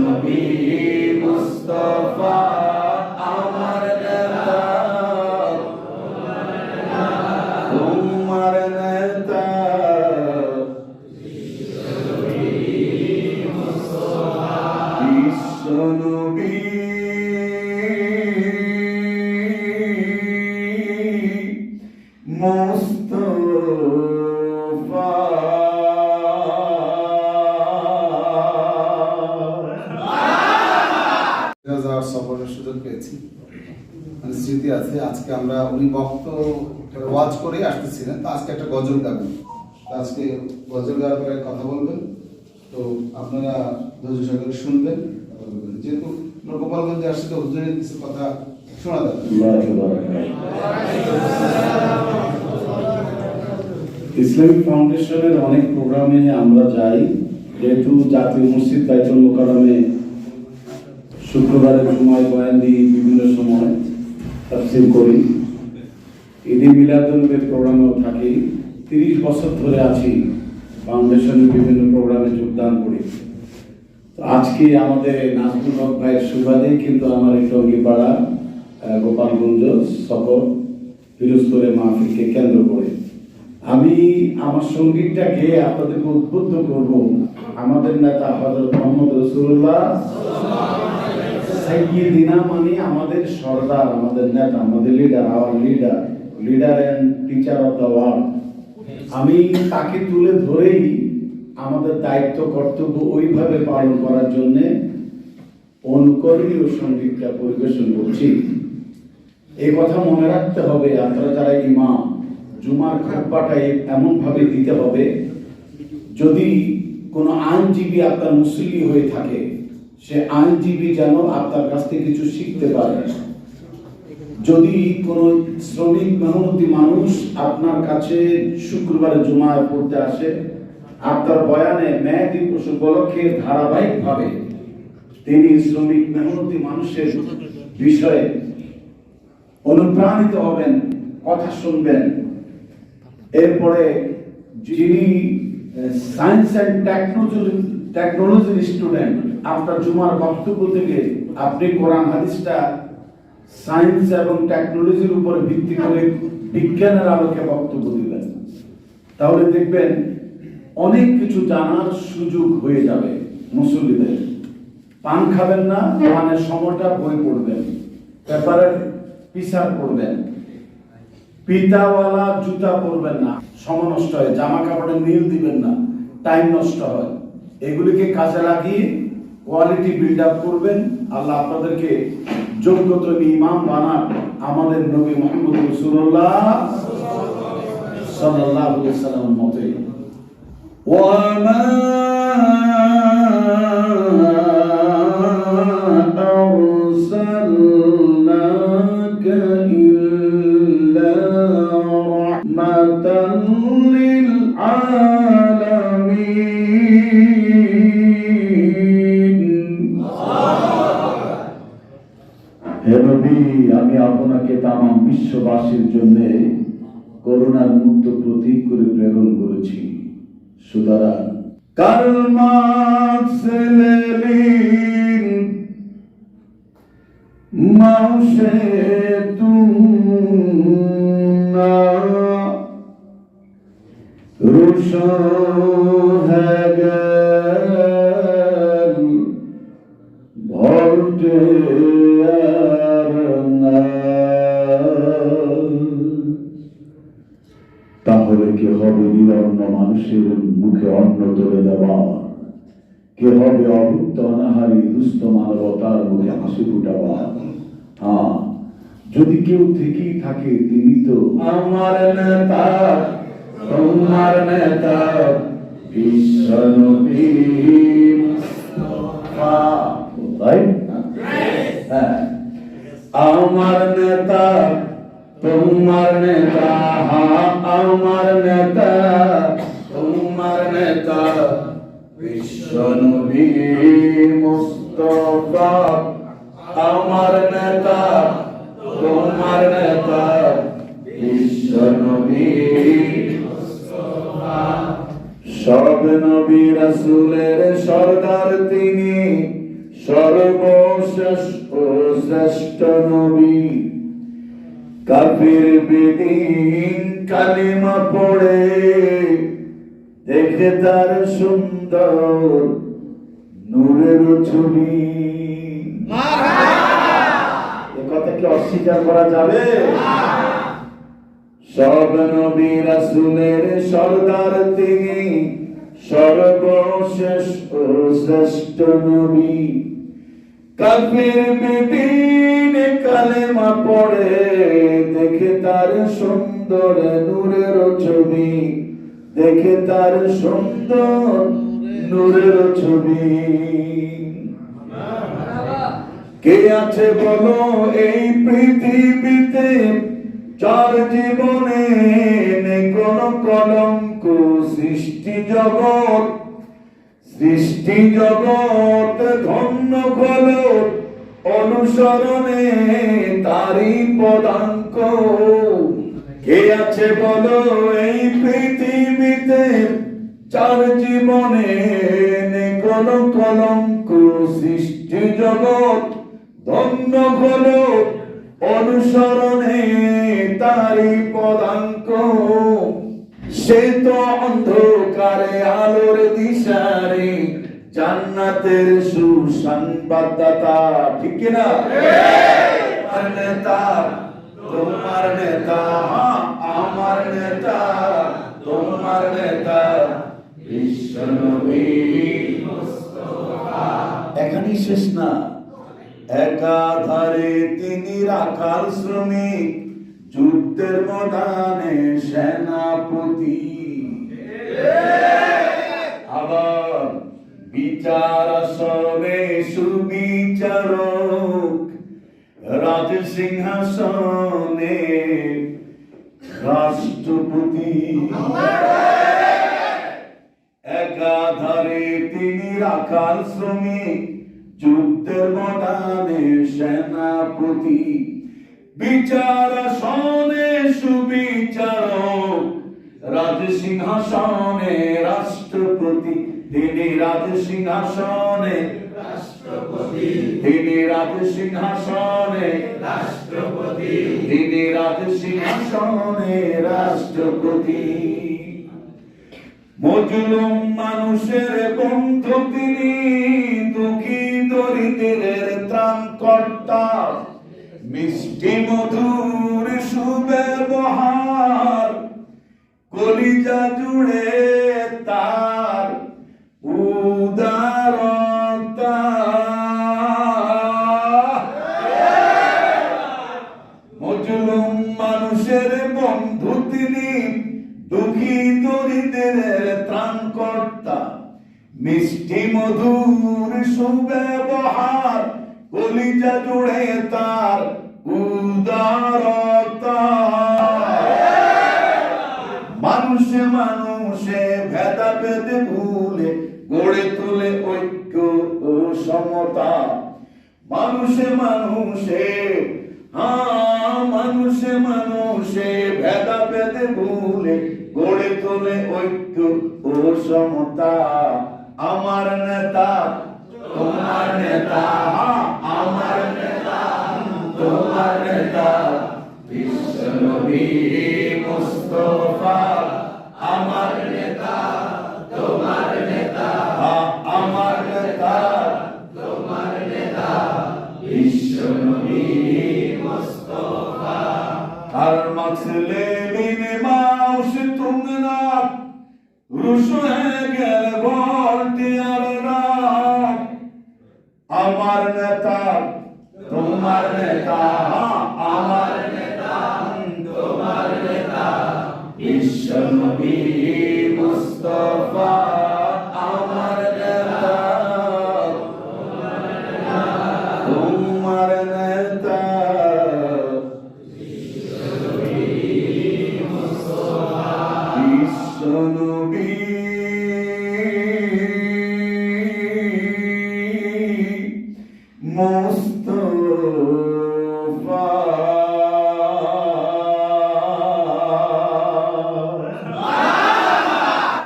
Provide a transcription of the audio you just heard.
নবী মুস্তাফা আমার নেতা তোমার নেতা বিশ্ব নবী মুস্তাফা যাওয়ার সফরের সুযোগ পেয়েছি, মানে স্মৃতি আছে। আজকে আমরা উনি ওয়াজ করে আসতেছিলেন, তো আজকে একটা গজল গাবেন। তো আজকে গজল গাওয়ার পরে কথা বলবেন, তো আপনারা ধৈর্য সহকারে শুনবেন। যেহেতু গোপালগঞ্জে আসছে, তো হুজুরের কিছু কথা শোনা যাবে। ইসলামিক ফাউন্ডেশনের অনেক প্রোগ্রামে আমরা যাই, যেহেতু জাতীয় মসজিদ বাইতুল মোকাররমে শুক্রবারে জুমায় বয়ান দিই, বিভিন্ন সময় তাফসীর করি, ঈদে মিলাদুন নবীর প্রোগ্রামেও থাকি। 30 বছর ধরে আছি, ফাউন্ডেশনের বিভিন্ন প্রোগ্রামে যোগদান করি। তো আজকে আমাদের নাজমুল হক ভাইয়ের সুবাদে কিন্তু আমার এই টঙ্গীপাড়া গোপালগঞ্জ সফর পিরোজপুরে মাহফিলকে কেন্দ্র করে আমি আমার সঙ্গীতটা গেয়ে আপনাদেরকে উদ্বুদ্ধ করব। আমাদের নেতা হযরত মুহাম্মদ রাসূলুল্লাহ সাইয়্যিদিনা, মানে আমাদের সরদার, আমাদের নেতা, আমাদের leader, our leader and teacher of the world. আমি তাকে তুলে ধরেই আমাদের দায়িত্ব কর্তব্য ওইভাবে পালন করার জন্য অনুকরণীয় সঙ্গীতটা পরিবেশন করছি। এই কথা মনে রাখতে হবে, আপনারা যারা ইমাম, জুমার খুতবাটা এমন ভাবে দিতে হবে, যদি কোনো আইনজীবী আপনার মুসল্লি হয়ে থাকে, সে আইনজীবী যেন আপনার কাছ থেকে কিছু শিখতে পারে। যদি কোনো শ্রমিক মেহনতি মানুষ আপনার কাছে শুক্রবারে জুমায় পড়তে আসে, আপনার বয়ানে ন্যায় দিবস উপলক্ষে ধারাবাহিকভাবে তিনি শ্রমিক মেহনতি মানুষের বিষয়ে অনুপ্রাণিত হবেন, কথা শুনবেন। এরপরে যিনি সায়েন্স অ্যান্ড টেকনোলজির স্টুডেন্ট, আপনার জুমার বক্তব্য থেকে আপনি কোরআন হাদিসটা সায়েন্স এবং টেকনোলজির উপরে ভিত্তি করে বিজ্ঞানের আলোকে বক্তব্য দিবেন, তাহলে দেখবেন অনেক কিছু জানার সুযোগ হয়ে যাবে মুসল্লিদের। পান খাবেন না, পানের সময়টা বই পড়বেন, পেপারের পিসার পড়বেন, পিতাওয়ালা জুতা পরবেন না, সময় নষ্ট হয়, জামা কাপড়ে নীল দিবেন না, টাইম নষ্ট হয়। এগুলিকে কাজে লাগিয়ে কোয়ালিটি বিল্ড আপ করবেন। আল্লাহ আপনাদেরকে যোগ্যতম ইমাম বানান, আমাদের নবী মুহাম্মদ রাসূলুল্লাহ সাল্লাল্লাহু আলাইহি ওয়াসাল্লামের মতে। وما أرسلناك إلا رحمة للعالمين। হে নবী, আমি আপনাকে তামাম বিশ্ববাসীর জন্য করুণার মুক্ত প্রতীক করে প্রেরণ করেছি। সুতরাং Karl Marx Lenin Mao Zedong Rousseau Hegel Voltaire, তাহলে কে হবে নিরন্ন মানুষের মুখে অন্ন তুলে দেওয়া? কে হবে অভুক্ত অনাহারী দুস্থ মানবতার মুখে হাসি ফুটাবা? হ্যাঁ, যদি কেউ থেকেই থাকে, তিনি তো আমার নেতা, তোমার নেতা, বিশ্ব নবী মুস্তাফা। রাইট? হ্যাঁ, আমার নেতা, তোমার নেতা, আমার নেতা, তোমার নেতা, বিশ্ব নবী মুস্তাফা। আমার নেতা, তোমার নেতা, বিশ্ব নবী মুস্তাফা। সব নবী রাসূলের সরদার তিনি, সর্বশেষ ও শ্রেষ্ঠ নবী, কাফির বেদিন কালিমা পড়ে দেখে তার সুন্দর নূরের ছবি। এ কথা কি অস্বীকার করা যাবে? সব নবী রাসূলের সরদার তিনি, সর্বশেষ ও শ্রেষ্ঠ নবী। কাফির বেদিন কালেমা পড়ে দেখে তার সুন্দর নূরের ছবি, দেখে তার সুন্দর নূরের ছবি। কে আছে বলো এই পৃথিবীতে যার জীবনে নেই কোন কলঙ্ক? সৃষ্টি জগৎ ধন্য হলো অনুসরণে তারি পদাঙ্ক। কে আছে বলো এই পৃথিবীতে যার জীবনে নেই কোন কলঙ্ক? সৃষ্টি জগৎ ধন্য হলো অনুসরণে তারি পদাঙ্ক। সে তো অন্ধকারে আলোর দিশারি, জান্নাতের সুসংবাদদাতা। ঠিক কিনা? আমার নেতা, তোমার নেতা, আমার নেতা, তোমার নেতা, বিশ্বনবী মুস্তাফা। এখানেই শেষ না, একাধারে তিনি রাখাল শ্রমিক, যুদ্ধের ময়দানে সেনাপতি, আবার বিচার আসনে সুবিচারক, রাজ সিংহাসনে রাষ্ট্রপতি। একাধারে তিনি রাখাল শ্রমিক, যুদ্ধের ময়দানে সেনাপতি, বিচার আসনে সুবিচারক, রাজ সিংহাসনে রাষ্ট্রপতি। তিনি রাজ সিংহাসনে রাষ্ট্রপতি, তিনি রাজ সিংহাসনে রাষ্ট্রপতি, তিনি রাজ সিংহাসনে রাষ্ট্রপতি। মজলুম মানুষের বন্ধু তিনি, দুঃখী দরিদ্রের ত্রাণকর্তা, মিষ্টি মধুর সুব্যবহার, কলিজা জুড়ে তার উদারতা। মজলুম মানুষের বন্ধু তিনি, দুঃখী দরিদ্রের ত্রাণকর্তা, মিষ্টি মধুর সুব্যবহার, কলিজা জুড়ে তার উদারতা। মানুষে মানুষে ভেদাভেদ ভুলে গড়ে তোলে ঐক্য ও সমতা। মানুষে মানুষে মানুষে মানুষে ভেদাভেদ ভুলে গড়ে তোলে ঐক্য ও সমতা। আমার নেতা, তোমার নেতা, আমার নেতা, তোমার নেতা, বিশ্বনবী মুস্তাফা। আমার নেতা, তোমার নেতা, আমার নেতা, তোমার নেতা, বিশ্বনবী মুস্তাফা। কার্ল মার্কস, লেনিন, মাও সেতুং না, রুশ হেগেল, ভলটেয়াররা। আমার নেতা, তোমার নেতা, আমার নেতা, তোমার নেতা, বিশ্বনবী মুস্তাফা। আমার নেতা, তোমার নেতা, বিশ্বনবী